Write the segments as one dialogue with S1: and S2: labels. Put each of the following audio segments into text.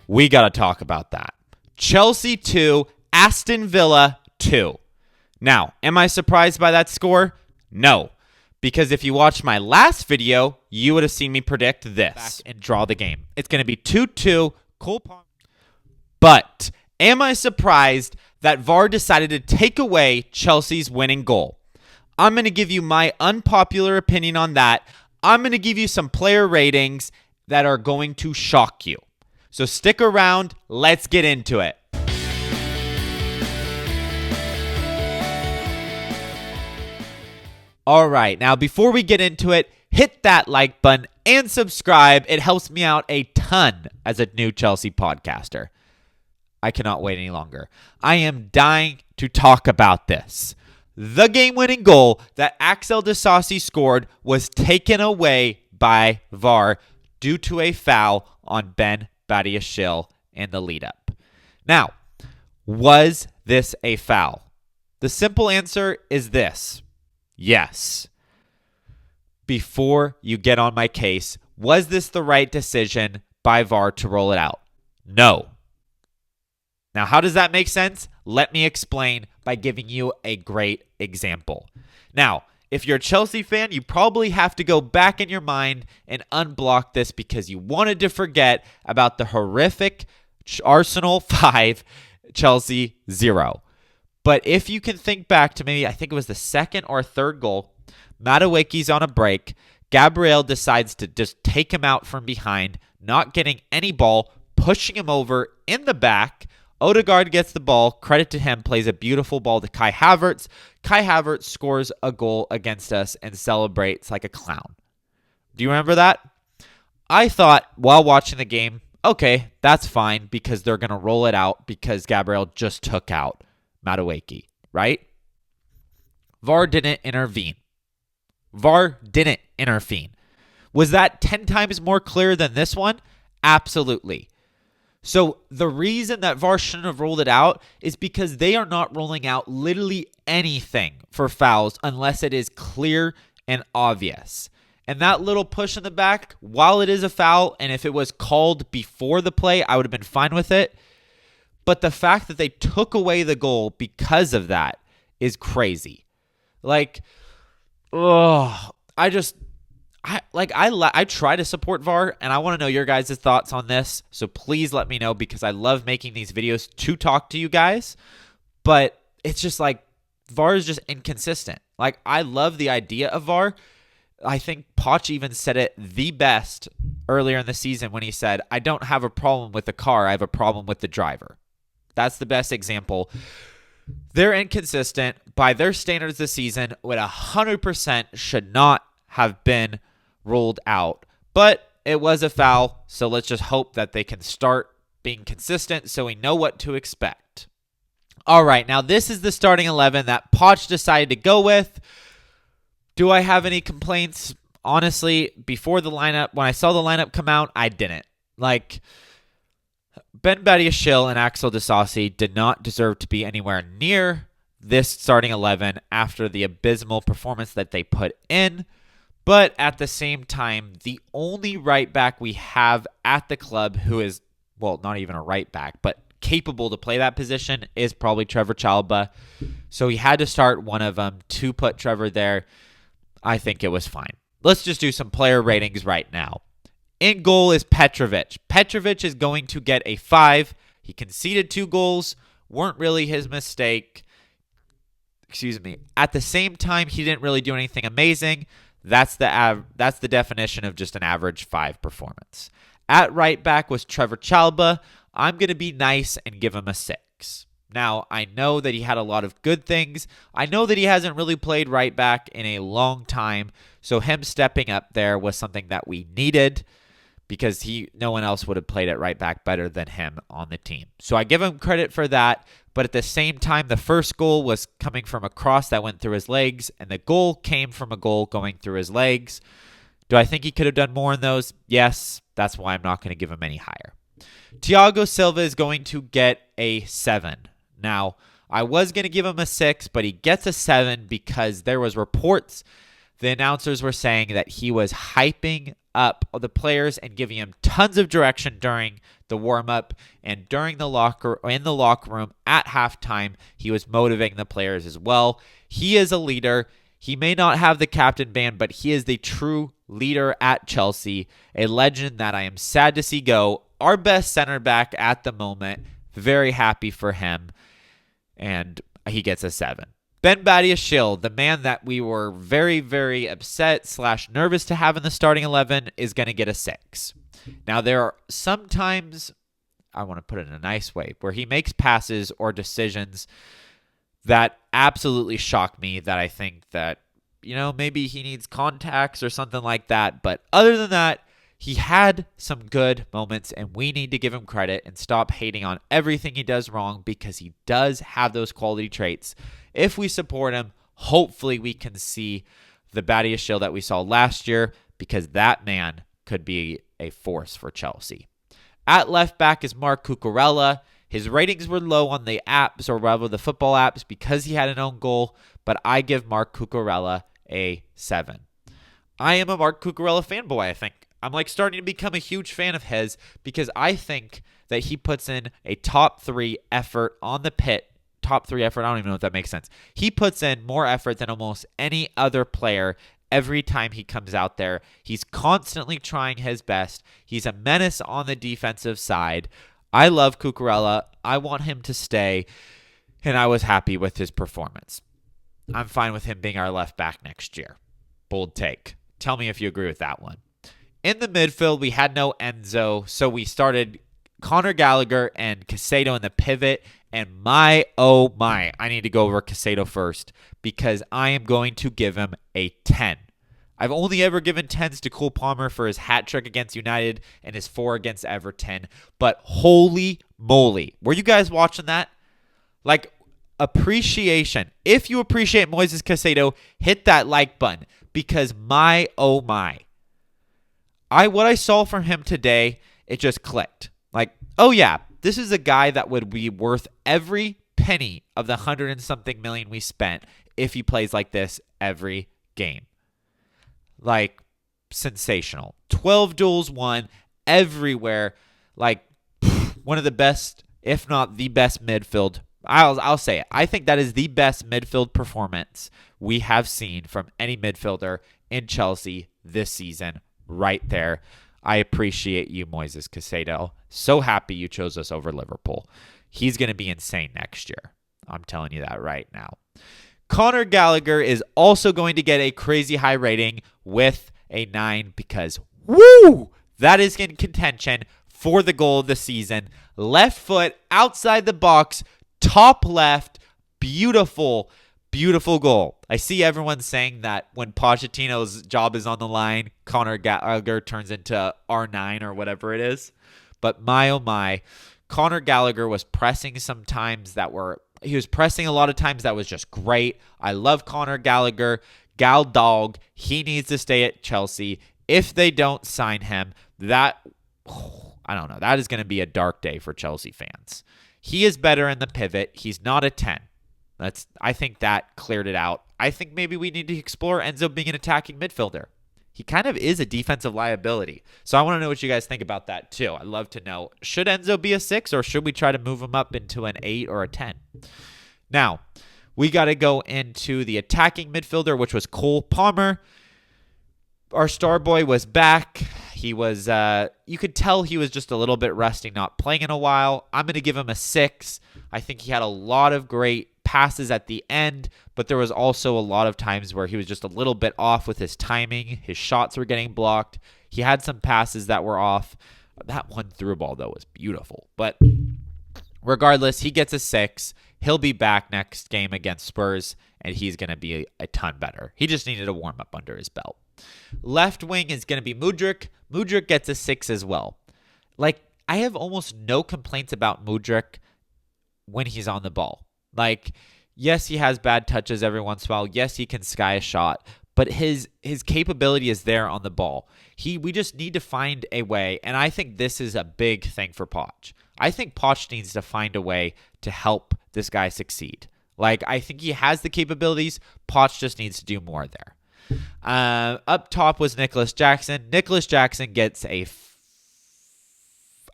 S1: we got to talk about that. Chelsea 2, Aston Villa 2. Now, am I surprised by that score? No. Because if you watched my last video, you would have seen me predict this. Back and draw the game. It's going to be 2-2. But am I surprised that VAR decided to take away Chelsea's winning goal? I'm going to give you my unpopular opinion on that. I'm going to give you some player ratings that are going to shock you. So stick around. Let's get into it. All right, now before we get into it, hit that like button and subscribe. It helps me out a ton as a new Chelsea podcaster. I cannot wait any longer. I am dying to talk about this. The game-winning goal that Axel Disasi scored was taken away by VAR due to a foul on Ben Badiashile in the lead-up. Now, was this a foul? The simple answer is this. Yes. Before you get on my case, was this the right decision by VAR to roll it out? No. Now, how does that make sense? Let me explain by giving you a great example. Now, if you're a Chelsea fan, you probably have to go back in your mind and unblock this because you wanted to forget about the horrific Arsenal 5, Chelsea 0. But if you can think back to maybe, I think it was the second or third goal, Madueke's on a break. Gabriel decides to just take him out from behind, not getting any ball, pushing him over in the back. Odegaard gets the ball. Credit to him, plays a beautiful ball to Kai Havertz. Kai Havertz scores a goal against us and celebrates like a clown. Do you remember that? I thought while watching the game, okay, that's fine because they're going to roll it out because Gabriel just took out Madueke, right? VAR didn't intervene. Was that 10 times more clear than this one? Absolutely. So the reason that VAR shouldn't have rolled it out is because they are not rolling out literally anything for fouls unless it is clear and obvious. And that little push in the back, while it is a foul, and if it was called before the play, I would have been fine with it. But the fact that they took away the goal because of that is crazy. Like, I try to support VAR, and I want to know your guys' thoughts on this. So please let me know because I love making these videos to talk to you guys. But it's just like VAR is just inconsistent. Like, I love the idea of VAR. I think Poch even said it the best earlier in the season when he said, I don't have a problem with the car, I have a problem with the driver. That's the best example. They're inconsistent. By their standards this season, would 100% should not have been ruled out. But it was a foul, so let's just hope that they can start being consistent so we know what to expect. All right, now this is the starting 11 that Poch decided to go with. Do I have any complaints? Honestly, before the lineup, when I saw the lineup come out, I didn't. Like, Ben Badiashile and Axel Disasi did not deserve to be anywhere near this starting 11 after the abysmal performance that they put in. But at the same time, the only right back we have at the club who is, well, not even a right back, but capable to play that position is probably Trevor Chalobah. So he had to start one of them to put Trevor there. I think it was fine. Let's just do some player ratings right now. In goal is Petrovic. Petrovic is going to get a 5. He conceded 2 goals. Weren't really his mistake. At the same time, he didn't really do anything amazing. That's the definition of just an average 5 performance. At right back was Trevor Chalobah. I'm going to be nice and give him a 6. Now, I know that he had a lot of good things. I know that he hasn't really played right back in a long time. So him stepping up there was something that we needed because no one else would have played at right back better than him on the team. So I give him credit for that. But at the same time, the first goal was coming from a cross that went through his legs, and the goal came from a goal going through his legs. Do I think he could have done more in those? Yes. That's why I'm not going to give him any higher. Thiago Silva is going to get a 7. Now, I was going to give him a 6, but he gets a 7 because there was reports the announcers were saying that he was hyping up the players and giving them tons of direction during the warm-up and in the locker room at halftime. He was motivating the players as well. He is a leader. He may not have the captain band, but he is the true leader at Chelsea, a legend that I am sad to see go. Our best center back at the moment. Very happy for him. And he gets a 7. Ben Badiashile, the man that we were very, very upset / nervous to have in the starting 11, is going to get a 6. Now, there are sometimes, I want to put it in a nice way, where he makes passes or decisions that absolutely shock me, that I think that, maybe he needs contacts or something like that. But other than that, he had some good moments, and we need to give him credit and stop hating on everything he does wrong, because he does have those quality traits. If we support him, hopefully we can see the Badiashile that we saw last year, because that man could be a force for Chelsea. At left back is Marc Cucurella. His ratings were low on the apps, or rather the football apps, because he had an own goal, but I give Marc Cucurella a 7. I am a Marc Cucurella fanboy, I think. I'm starting to become a huge fan of his, because I think that he puts in a top 3 effort on the pit. Top 3 effort, I don't even know if that makes sense. He puts in more effort than almost any other player every time he comes out there. He's constantly trying his best. He's a menace on the defensive side. I love Cucurella. I want him to stay, and I was happy with his performance. I'm fine with him being our left back next year. Bold take. Tell me if you agree with that one. In the midfield, we had no Enzo, so we started Conor Gallagher and Caicedo in the pivot, and oh my, I need to go over Caicedo first, because I am going to give him a 10. I've only ever given 10s to Cole Palmer for his hat trick against United and his 4 against Everton, but holy moly, were you guys watching that? Appreciation. If you appreciate Moises Caicedo, hit that like button, because oh my. What I saw from him today, it just clicked. Oh yeah, this is a guy that would be worth every penny of the 100 and something million we spent if he plays like this every game. Sensational. 12 duels won everywhere. One of the best, if not the best midfield. I'll say it. I think that is the best midfield performance we have seen from any midfielder in Chelsea this season. Right there. I appreciate you, Moises Caicedo. So happy you chose us over Liverpool. He's going to be insane next year. I'm telling you that right now. Conor Gallagher is also going to get a crazy high rating with a 9, because, that is in contention for the goal of the season. Left foot, outside the box, top left, beautiful goal. I see everyone saying that when Pochettino's job is on the line, Conor Gallagher turns into R9 or whatever it is. But oh my, Conor Gallagher was pressing he was pressing a lot of times that was just great. I love Conor Gallagher. Gal Dog, he needs to stay at Chelsea. If they don't sign him, I don't know. That is going to be a dark day for Chelsea fans. He is better in the pivot. He's not a 10. I think that cleared it out. I think maybe we need to explore Enzo being an attacking midfielder. He kind of is a defensive liability. So I want to know what you guys think about that too. I'd love to know, should Enzo be a 6, or should we try to move him up into an 8 or a 10? Now, we got to go into the attacking midfielder, which was Cole Palmer. Our star boy was back. He was, you could tell he was just a little bit rusty, not playing in a while. I'm going to give him a 6. I think he had a lot of great passes at the end, but there was also a lot of times where he was just a little bit off with his timing. His shots were getting blocked. He had some passes that were off. That one through ball, though, was beautiful. But regardless, he gets a 6. He'll be back next game against Spurs, and he's going to be a ton better. He just needed a warm-up under his belt. Left wing is going to be Mudryk. Mudryk gets a 6 as well. I have almost no complaints about Mudryk when he's on the ball. Yes, he has bad touches every once in a while. Yes, he can sky a shot, but his capability is there on the ball. We just need to find a way, and I think this is a big thing for Poch. I think Poch needs to find a way to help this guy succeed. I think he has the capabilities. Poch just needs to do more there. Up top was Nicholas Jackson. Nicholas Jackson gets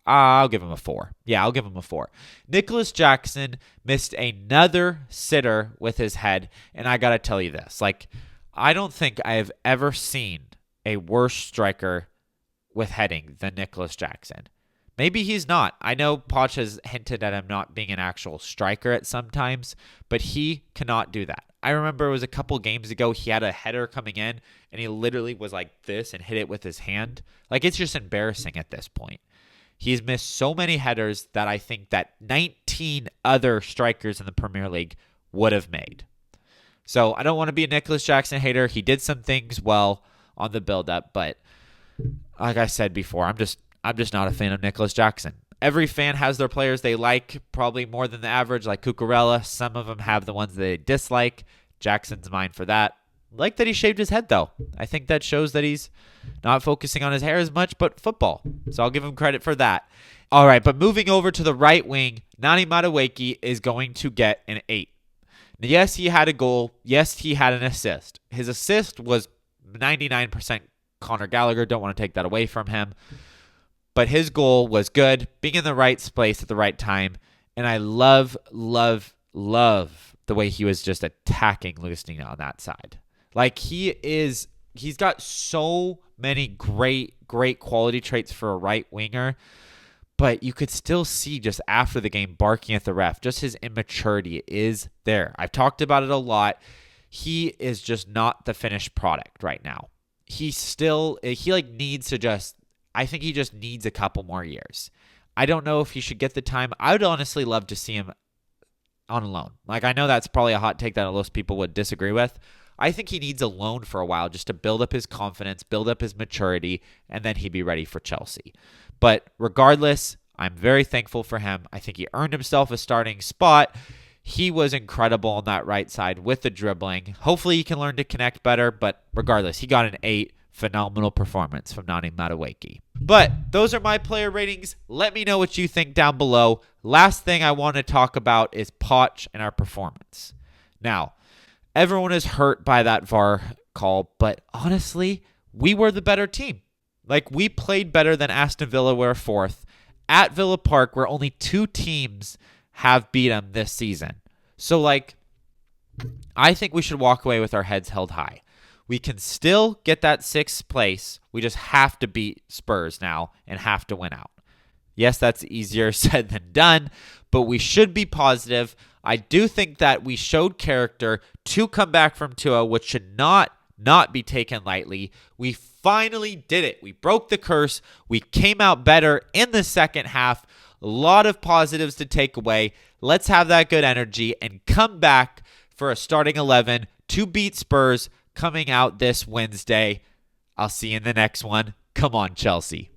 S1: I'll give him a 4. Yeah, I'll give him a 4. Nicholas Jackson missed another sitter with his head, and I got to tell you this. I don't think I have ever seen a worse striker with heading than Nicholas Jackson. Maybe he's not. I know Poch has hinted at him not being an actual striker at some times, but he cannot do that. I remember it was a couple games ago, he had a header coming in, and he literally was like this and hit it with his hand. It's just embarrassing at this point. He's missed so many headers that I think that 19 other strikers in the Premier League would have made. So I don't want to be a Nicholas Jackson hater. He did some things well on the build-up, but like I said before, I'm just not a fan of Nicholas Jackson. Every fan has their players they like, probably more than the average, like Cucurella. Some of them have the ones they dislike. Jackson's mine for that. Like that he shaved his head, though. I think that shows that he's not focusing on his hair as much, but football. So I'll give him credit for that. All right, but moving over to the right wing, Nani Madueke is going to get an 8. Yes, he had a goal. Yes, he had an assist. His assist was 99% Conor Gallagher. Don't want to take that away from him. But his goal was good, being in the right place at the right time. And I love the way he was just attacking Lustig on that side. He's got so many great quality traits for a right winger. But you could still see just after the game barking at the ref, just his immaturity is there. I've talked about it a lot. He is just not the finished product right now. He needs to just, I think he just needs a couple more years. I don't know if he should get the time. I would honestly love to see him on loan. I know that's probably a hot take that most people would disagree with. I think he needs a loan for a while just to build up his confidence, build up his maturity, and then he'd be ready for Chelsea. But regardless, I'm very thankful for him. I think he earned himself a starting spot. He was incredible on that right side with the dribbling. Hopefully he can learn to connect better, but regardless, he got an 8. Phenomenal performance from Nani Madueke. But those are my player ratings. Let me know what you think down below. Last thing I want to talk about is Poch and our performance. Now, everyone is hurt by that VAR call, but honestly, we were the better team. We played better than Aston Villa were 4th. At Villa Park, where only 2 teams have beat them this season. So, I think we should walk away with our heads held high. We can still get that 6th place. We just have to beat Spurs now and have to win out. Yes, that's easier said than done, but we should be positive. I do think that we showed character to come back from 2-0, which should not be taken lightly. We finally did it. We broke the curse. We came out better in the second half. A lot of positives to take away. Let's have that good energy and come back for a starting 11 to beat Spurs coming out this Wednesday. I'll see you in the next one. Come on, Chelsea.